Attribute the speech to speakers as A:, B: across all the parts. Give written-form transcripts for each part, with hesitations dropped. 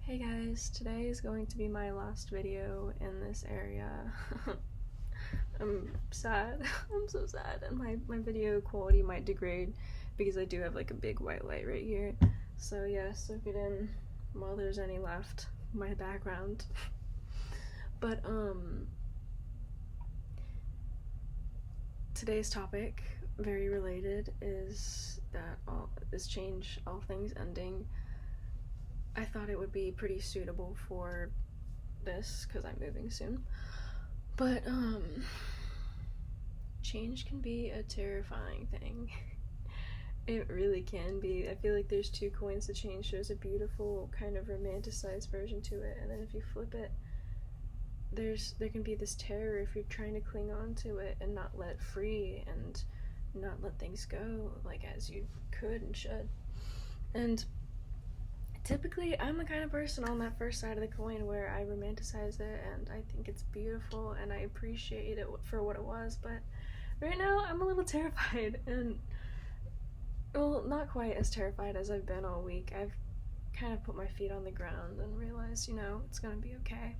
A: Hey guys, today is going to be my last video in this area. I'm sad. I'm so sad, and my video quality might degrade because I do have like a big white light right here. So yeah, soak it in while there's any left, my background. But today's topic, very related, is change, all things ending. I thought it would be pretty suitable for this because I'm moving soon. But change can be a terrifying thing. It really can be. I feel like there's two coins to change. There's a beautiful kind of romanticized version to it, and then if you flip it, there can be this terror if you're trying to cling on to it and not let free and not let things go like as you could and should. And typically, I'm the kind of person on that first side of the coin where I romanticize it and I think it's beautiful and I appreciate it for what it was, but right now I'm a little terrified, and well, not quite as terrified as I've been all week. I've kind of put my feet on the ground and realized, it's gonna be okay.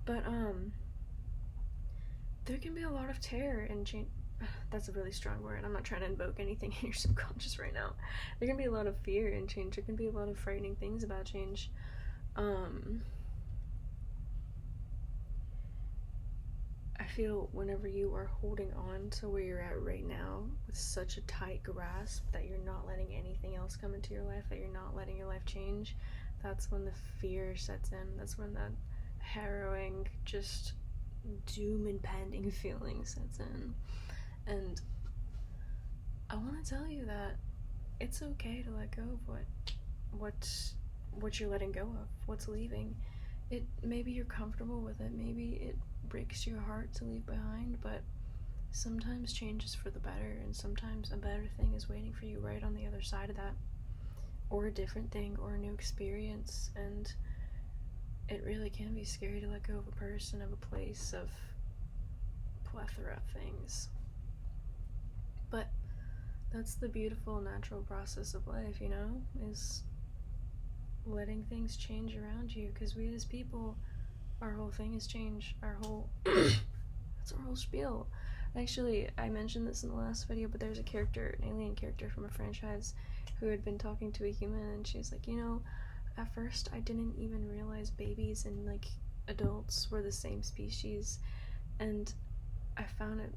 A: But there can be a lot of terror and change. That's a really strong word. I'm not trying to invoke anything in your subconscious right now. There can be a lot of fear in change. There can be a lot of frightening things about change. I feel whenever you are holding on to where you're at right now with such a tight grasp that you're not letting anything else come into your life, that you're not letting your life change, that's when the fear sets in. That's when that harrowing, just doom impending feeling sets in. And I want to tell you that it's okay to let go of what you're letting go of, what's leaving. It maybe you're comfortable with it, maybe it breaks your heart to leave behind, but sometimes change is for the better, and sometimes a better thing is waiting for you right on the other side of that, or a different thing, or a new experience. And it really can be scary to let go of a person, of a place, of plethora of things. But that's the beautiful natural process of life, is letting things change around you, because we as people, our whole thing is change. That's our whole spiel. Actually, I mentioned this in the last video, but there's an alien character from a franchise who had been talking to a human, and she's like, at first I didn't even realize babies and like adults were the same species, and I found it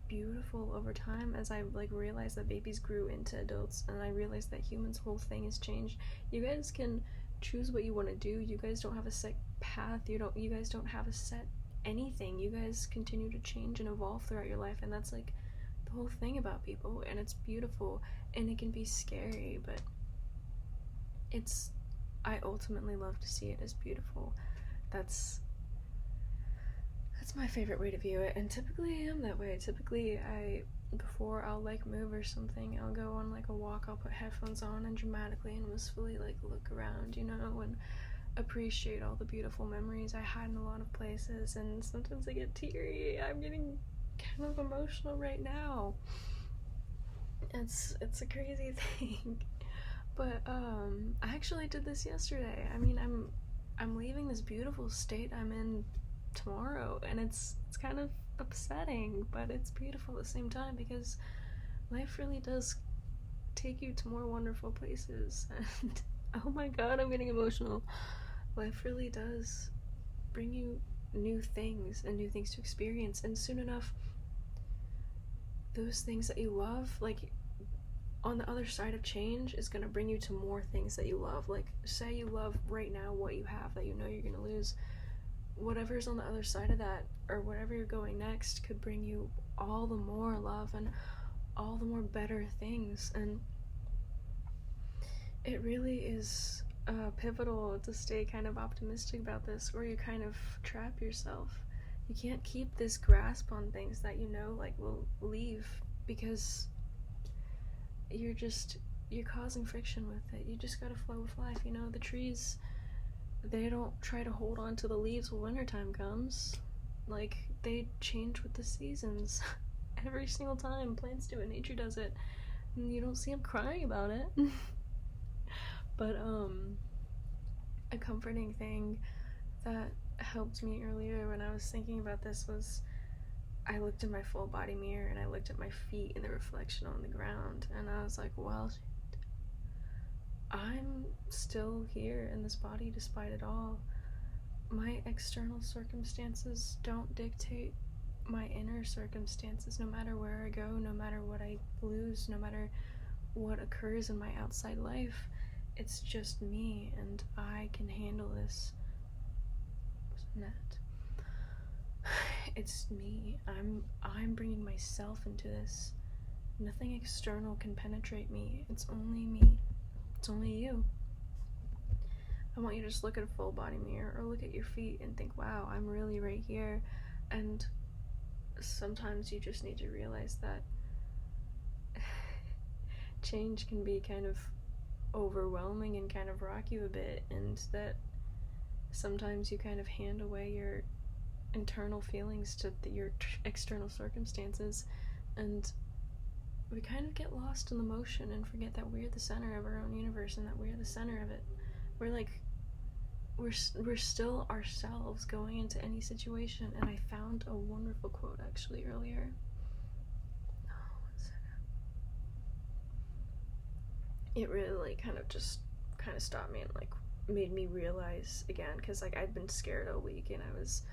A: beautiful over time as I realized that babies grew into adults, and I realized that humans' whole thing is change. You guys can choose what you want to do. You guys don't have a set path. You guys don't have a set anything. You guys continue to change and evolve throughout your life, and that's like the whole thing about people, and it's beautiful, and it can be scary, but I ultimately love to see it as beautiful. That's my favorite way to view it, and typically I am that way. Typically before I'll move or something, I'll go on a walk, I'll put headphones on and dramatically and wistfully look around, and appreciate all the beautiful memories I had in a lot of places. And sometimes I get teary. I'm getting kind of emotional right now. It's a crazy thing. But I actually did this yesterday. I mean, I'm leaving this beautiful state I'm in tomorrow, and it's kind of upsetting, but it's beautiful at the same time, because life really does take you to more wonderful places. And oh my god, I'm getting emotional. Life really does bring you new things and new things to experience, and soon enough those things that you love, on the other side of change, is going to bring you to more things that you love. Say you love right now what you have that you're going to lose. Whatever's on the other side of that, or whatever you're going next, could bring you all the more love and all the more better things. And it really is pivotal to stay kind of optimistic about this, or you kind of trap yourself. You can't keep this grasp on things that will leave, because you're causing friction with it. You just gotta flow with life. The trees, they don't try to hold on to the leaves when wintertime comes. They change with the seasons. Every single time. Plants do it, nature does it, and you don't see them crying about it. But a comforting thing that helped me earlier when I was thinking about this was I looked in my full body mirror and I looked at my feet in the reflection on the ground, and I was like, well, I'm still here in this body despite it all. My external circumstances don't dictate my inner circumstances. No matter where I go, no matter what I lose, no matter what occurs in my outside life, it's just me, and I can handle this. It's me. I'm bringing myself into this. Nothing external can penetrate me. It's only me. It's only you. I want you to just look at a full body mirror or look at your feet and think, wow, I'm really right here. And sometimes you just need to realize that change can be kind of overwhelming and kind of rock you a bit, and that sometimes you kind of hand away your internal feelings to your external circumstances, and we kind of get lost in the motion and forget that we're the center of our own universe and that we're the center of it. We're still ourselves going into any situation. And I found a wonderful quote actually earlier. It really kind of stopped me and made me realize again, because I'd been scared all week and I was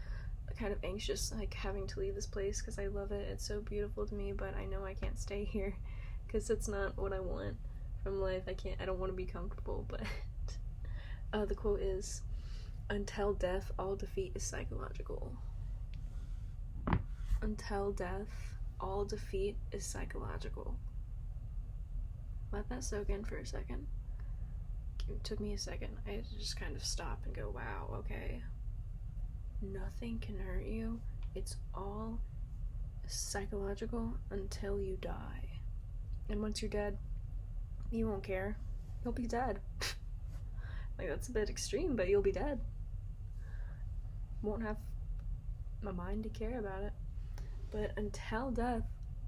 A: kind of anxious having to leave this place because I love it. It's so beautiful to me, but I know I can't stay here because it's not what I want from life. I don't want to be comfortable. But the quote is, until death, all defeat is psychological. Until death, all defeat is psychological. Let that soak in for a second. It took me a second. I had to just kind of stop and go, wow, okay. Nothing can hurt you. It's all psychological until you die. And once you're dead, you won't care. You'll be dead. That's a bit extreme, but you'll be dead. Won't have a mind to care about it. But until death,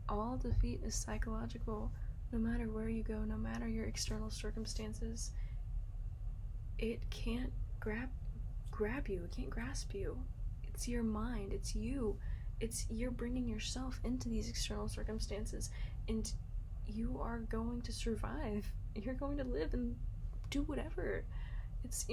A: all defeat is psychological. No matter where you go, no matter your external circumstances, it can't grab you, it can't grasp you. It's your mind, it's you. You're bringing yourself into these external circumstances, and you are going to survive. You're going to live and do whatever. It's,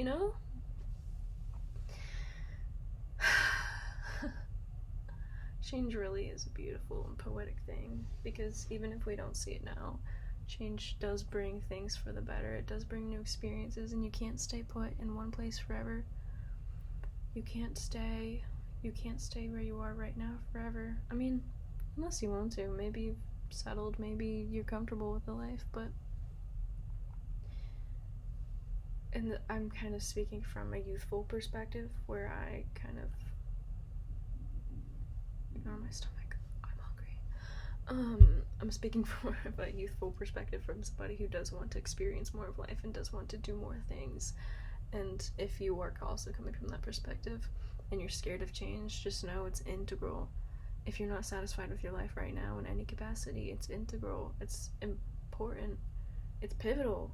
A: change really is a beautiful and poetic thing, because even if we don't see it now, change does bring things for the better. It does bring new experiences, and you can't stay put in one place forever. You can't stay where you are right now forever. I mean, unless you want to. Maybe you've settled, maybe you're comfortable with the life, but I'm kind of speaking from a youthful perspective, where I kind of ignore my stomach. I'm hungry. I'm speaking from a youthful perspective, from somebody who does want to experience more of life and does want to do more things. And if you are also coming from that perspective and you're scared of change, just know it's integral. If you're not satisfied with your life right now in any capacity, it's integral. It's important. It's pivotal.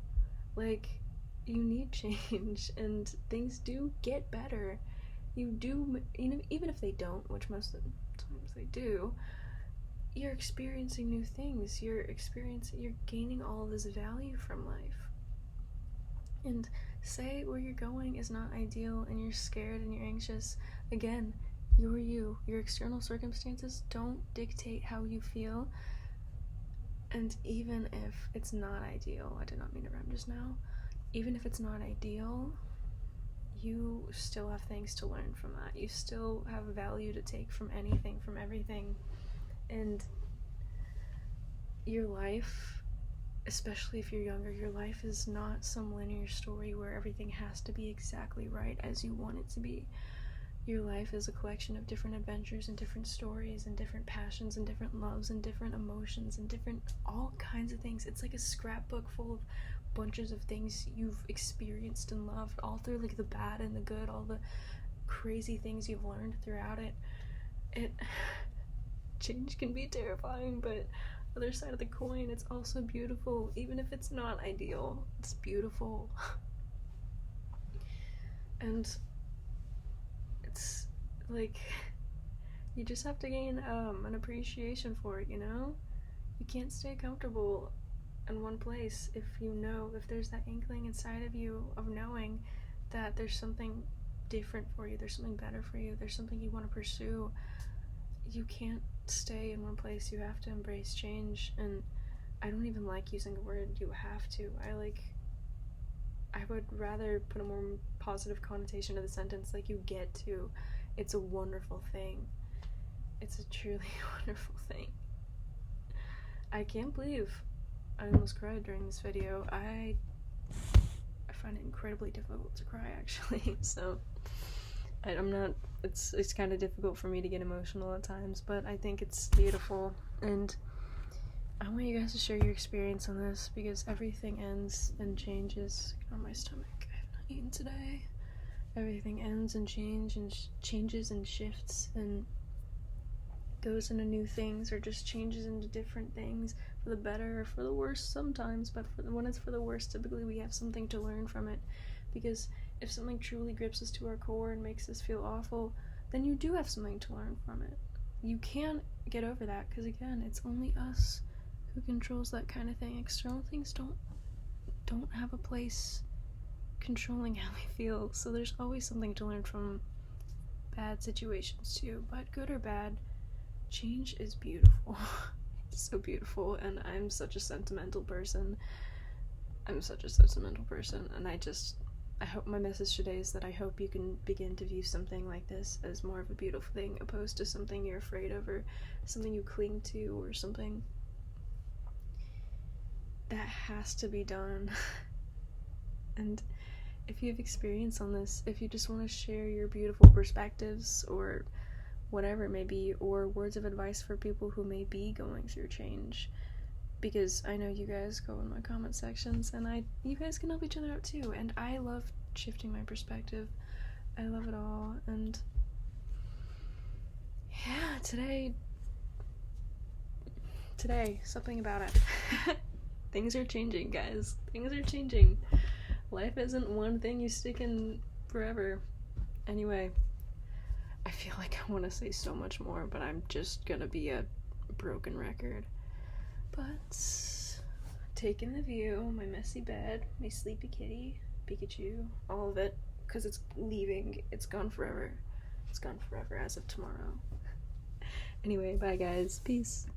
A: You need change, and things do get better. You do, even if they don't, which most of the times they do, you're experiencing new things. You're gaining all this value from life. And say where you're going is not ideal and you're scared and you're anxious. Again, you're you. Your external circumstances don't dictate how you feel. And even if it's not ideal, I did not mean to rhyme just now, even if it's not ideal, you still have things to learn from that. You still have value to take from anything, from everything. And your life, especially if you're younger, your life is not some linear story where everything has to be exactly right as you want it to be. Your life is a collection of different adventures and different stories and different passions and different loves and different emotions and different all kinds of things. It's like a scrapbook full of bunches of things you've experienced and loved, all through the bad and the good, all the crazy things you've learned throughout it. Change can be terrifying, but other side of the coin, it's also beautiful. Even if it's not ideal, it's beautiful. And it's like, you just have to gain an appreciation for it, you know? You can't stay comfortable in one place if there's that inkling inside of you of knowing that there's something different for you, there's something better for you, there's something you want to pursue. You can't stay in one place. You have to embrace change. And I don't even like using the word you have to. I would rather put a more positive connotation to the sentence, like you get to. It's a wonderful thing. It's a truly wonderful thing. I can't believe I almost cried during this video. I find it incredibly difficult to cry, actually. So I'm not. It's kind of difficult for me to get emotional at times, but I think it's beautiful, and I want you guys to share your experience on this, because everything ends and changes. Get on my stomach. I have not eaten today. Everything ends and changes and shifts and goes into new things, or just changes into different things, for the better or for the worse sometimes. But when it's for the worse, typically we have something to learn from it, because if something truly grips us to our core and makes us feel awful, then you do have something to learn from it. You can't get over that, because again, it's only us who controls that kind of thing. External things don't have a place controlling how we feel. So there's always something to learn from bad situations too. But good or bad, change is beautiful. It's so beautiful, and I'm such a sentimental person. And I hope my message today is that I hope you can begin to view something like this as more of a beautiful thing, opposed to something you're afraid of, or something you cling to, or something that has to be done. And if you have experience on this, if you just want to share your beautiful perspectives, or whatever it may be, or words of advice for people who may be going through change, because I know you guys go in my comment sections, and you guys can help each other out too, and I love shifting my perspective. I love it all. And yeah, today, something about it. Things are changing, guys. Things are changing. Life isn't one thing you stick in forever. Anyway, I feel like I want to say so much more, but I'm just gonna be a broken record. But taking the view, my messy bed, my sleepy kitty, Pikachu, all of it, because it's leaving. It's gone forever. It's gone forever as of tomorrow. Anyway, bye guys. Peace.